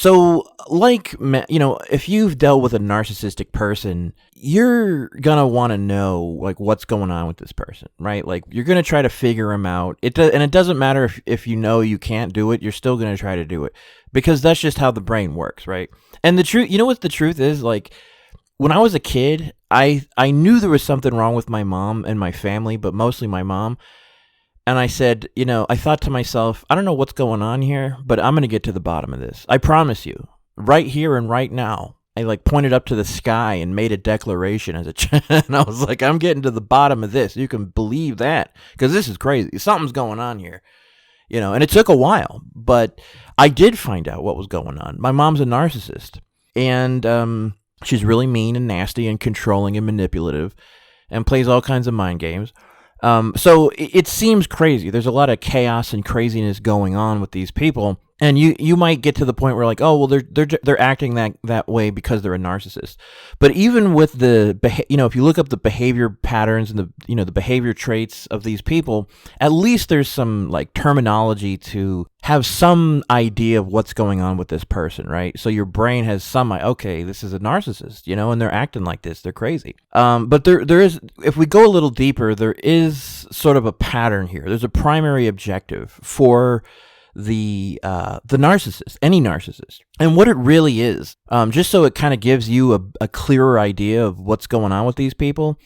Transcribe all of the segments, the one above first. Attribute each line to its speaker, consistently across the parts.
Speaker 1: So, like, if you've dealt with a narcissistic person, you're gonna want to know, like, what's going on with this person, right? Like, you're gonna try to figure them out. And it doesn't matter if you know you can't do it, you're still gonna try to do it, because that's just how the brain works, right? And the truth, you know what the truth is? Like, when I was a kid, I knew there was something wrong with my mom and my family, but mostly my mom. And I said, I thought to myself, I don't know what's going on here, but I'm going to get to the bottom of this. I promise you, right here and right now. I like pointed up to the sky and made a declaration as a child. And I was like, I'm getting to the bottom of this. You can believe that, because this is crazy. Something's going on here, and it took a while, but I did find out what was going on. My mom's a narcissist, and she's really mean and nasty and controlling and manipulative and plays all kinds of mind games. So it seems crazy. There's a lot of chaos and craziness going on with these people, and you might get to the point where, like, oh, well, they're acting that way because they're a narcissist. But even with if you look up the behavior patterns and the behavior traits of these people, at least there's some like terminology to have some idea of what's going on with this person, right? So your brain has some, okay, this is a narcissist, and they're acting like this, they're crazy. But there is, if we go a little deeper, there is sort of a pattern here. There's a primary objective for the narcissist, any narcissist, and what it really is, just so it kind of gives you a clearer idea of what's going on with these people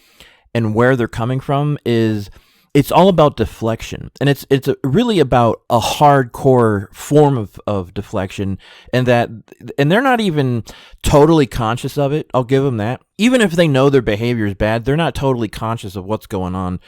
Speaker 1: and where they're coming from, is it's all about deflection. And it's really about a hardcore form of deflection, and they're not even totally conscious of it. I'll give them that. Even if they know their behavior is bad, they're not totally conscious of what's going on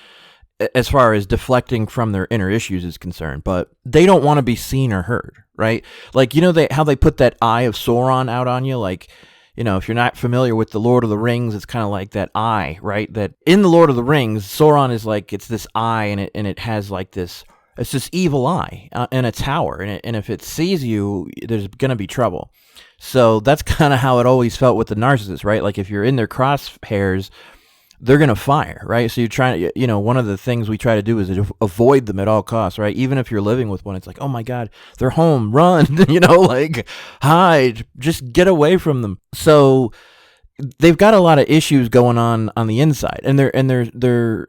Speaker 1: as far as deflecting from their inner issues is concerned, but they don't want to be seen or heard, right? Like, how they put that eye of Sauron out on you, like, if you're not familiar with the Lord of the Rings, it's kind of like that eye, right? That in the Lord of the Rings, Sauron is like, it's this eye, and it has like this, it's this evil eye in a tower, and if it sees you, there's going to be trouble. So that's kind of how it always felt with the narcissist, right? Like, if you're in their crosshairs, they're going to fire, right? So you're trying to, one of the things we try to do is avoid them at all costs, right? Even if you're living with one, it's like, oh my God, they're home, run, like hide, just get away from them. So they've got a lot of issues going on the inside, and they're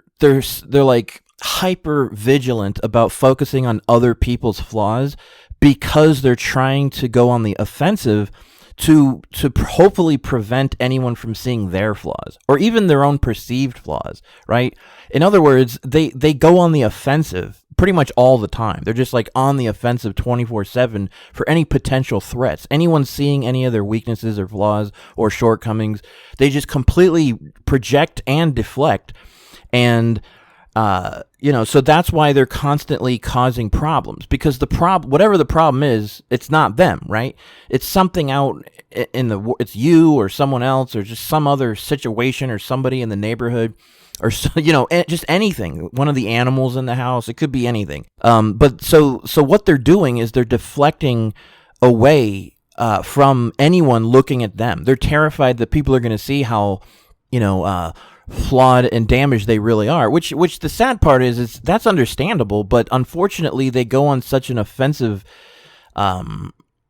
Speaker 1: like hyper vigilant about focusing on other people's flaws, because they're trying to go on the offensive to hopefully prevent anyone from seeing their flaws, or even their own perceived flaws, right? In other words, they go on the offensive pretty much all the time. They're just like on the offensive 24/7 for any potential threats. Anyone seeing any of their weaknesses or flaws or shortcomings, they just completely project and deflect. And so that's why they're constantly causing problems, because whatever the problem is, it's not them, right? It's something out it's you or someone else, or just some other situation, or somebody in the neighborhood, or just anything. One of the animals in the house. It could be anything. But so what they're doing is they're deflecting away from anyone looking at them. They're terrified that people are going to see how flawed and damaged they really are, which the sad part is that's understandable, but unfortunately they go on such an offensive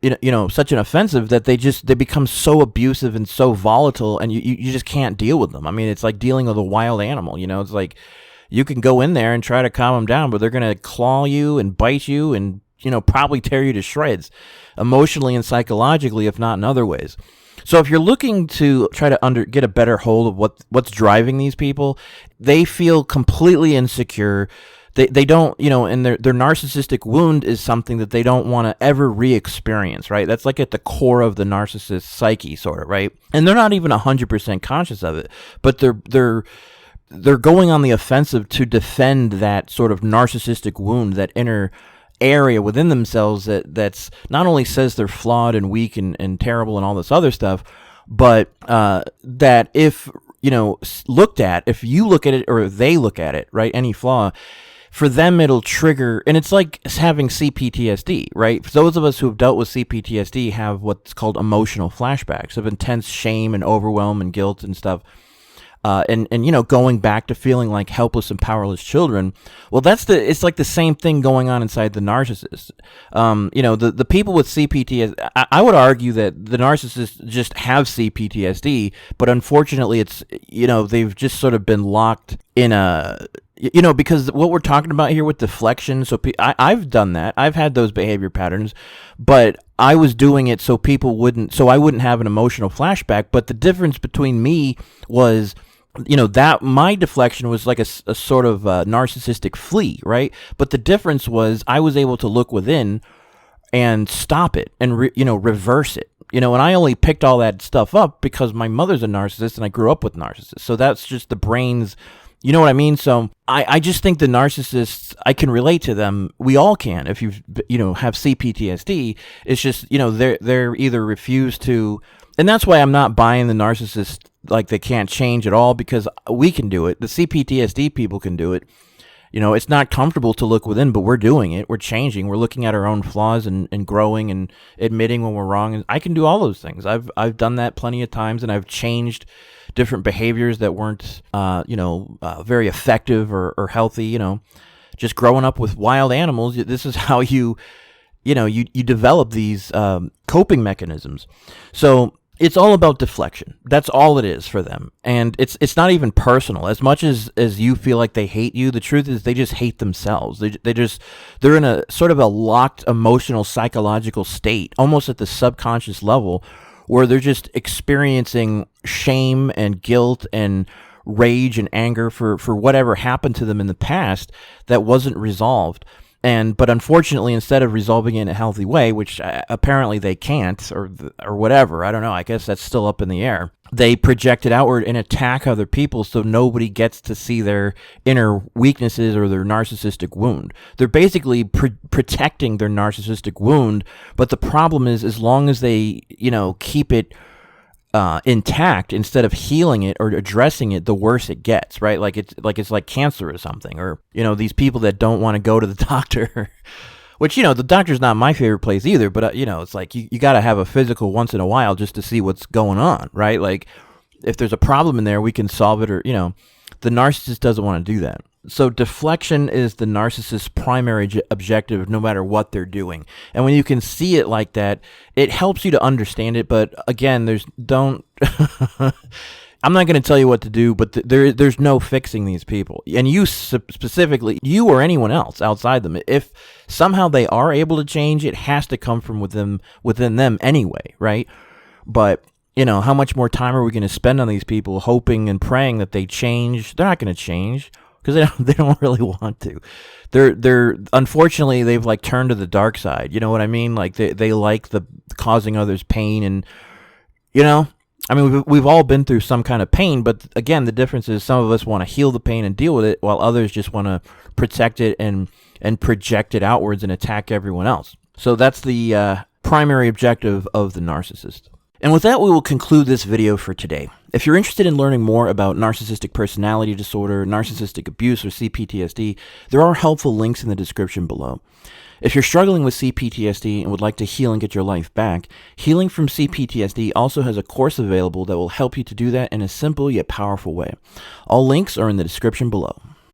Speaker 1: that they become so abusive and so volatile, and you just can't deal with them. I mean, it's like dealing with a wild animal. It's like you can go in there and try to calm them down, but they're going to claw you and bite you and probably tear you to shreds, emotionally and psychologically, if not in other ways. So if you're looking to try to get a better hold of what's driving these people, they feel completely insecure. They don't, and their narcissistic wound is something that they don't want to ever re-experience, right? That's like at the core of the narcissist psyche, sort of, right? And they're not even 100% conscious of it, but they're going on the offensive to defend that sort of narcissistic wound, that inner area within themselves that's not only says they're flawed and weak and terrible and all this other stuff, but that if looked at, if you look at it or they look at it, right, any flaw, for them it'll trigger, and it's like having CPTSD, right? For those of us who have dealt with CPTSD have what's called emotional flashbacks of intense shame and overwhelm and guilt and stuff. and going back to feeling like helpless and powerless children. Well, it's like the same thing going on inside the narcissist. The people with CPTSD, I would argue that the narcissists just have CPTSD, but unfortunately it's, they've just sort of been locked in a, because what we're talking about here with deflection, so I've done that. I've had those behavior patterns, but I was doing it so I wouldn't have an emotional flashback. But the difference between me was, that my deflection was like a sort of narcissistic flee, right? But the difference was I was able to look within and stop it and, reverse it. And I only picked all that stuff up because my mother's a narcissist and I grew up with narcissists. So that's just the brain's, you know what I mean? So I just think the narcissists, I can relate to them. We all can if you have CPTSD. It's just, they're either refuse to, and that's why I'm not buying the narcissist like they can't change at all, because we can do it. The CPTSD people can do it. It's not comfortable to look within, but we're doing it. We're changing. We're looking at our own flaws and growing and admitting when we're wrong. And I can do all those things. I've done that plenty of times, and I've changed different behaviors that weren't, very effective or healthy. Just growing up with wild animals. This is how you develop these coping mechanisms. So it's all about deflection. That's all it is for them. And it's not even personal. As much as you feel like they hate you, the truth is they just hate themselves. They're in a sort of a locked emotional, psychological state, almost at the subconscious level, where they're just experiencing shame and guilt and rage and anger for whatever happened to them in the past that wasn't resolved. But unfortunately, instead of resolving it in a healthy way, which apparently they can't, or whatever, I don't know, I guess that's still up in the air, they project it outward and attack other people so nobody gets to see their inner weaknesses or their narcissistic wound. They're basically protecting their narcissistic wound, but the problem is, as long as they, keep it intact instead of healing it or addressing it, the worse it gets, right? It's like cancer or something, or these people that don't want to go to the doctor, which the doctor's not my favorite place either, but it's like you got to have a physical once in a while just to see what's going on, right? Like if there's a problem in there, we can solve it, or the narcissist doesn't want to do that. So deflection is the narcissist's primary objective, no matter what they're doing. And when you can see it like that, it helps you to understand it. But again, I'm not going to tell you what to do, but there's no fixing these people. And you specifically, you or anyone else outside them, if somehow they are able to change, it has to come from within them anyway, right? But how much more time are we going to spend on these people hoping and praying that they change? They're not going to change, because they don't really want to. They're unfortunately, they've like turned to the dark side. You know what I mean? Like they like the causing others pain, and I mean, we've all been through some kind of pain, but again, the difference is some of us want to heal the pain and deal with it, while others just want to protect it and project it outwards and attack everyone else. So that's the primary objective of the narcissist. And with that, we will conclude this video for today. If you're interested in learning more about narcissistic personality disorder, narcissistic abuse, or CPTSD, there are helpful links in the description below. If you're struggling with CPTSD and would like to heal and get your life back, Healing from CPTSD also has a course available that will help you to do that in a simple yet powerful way. All links are in the description below.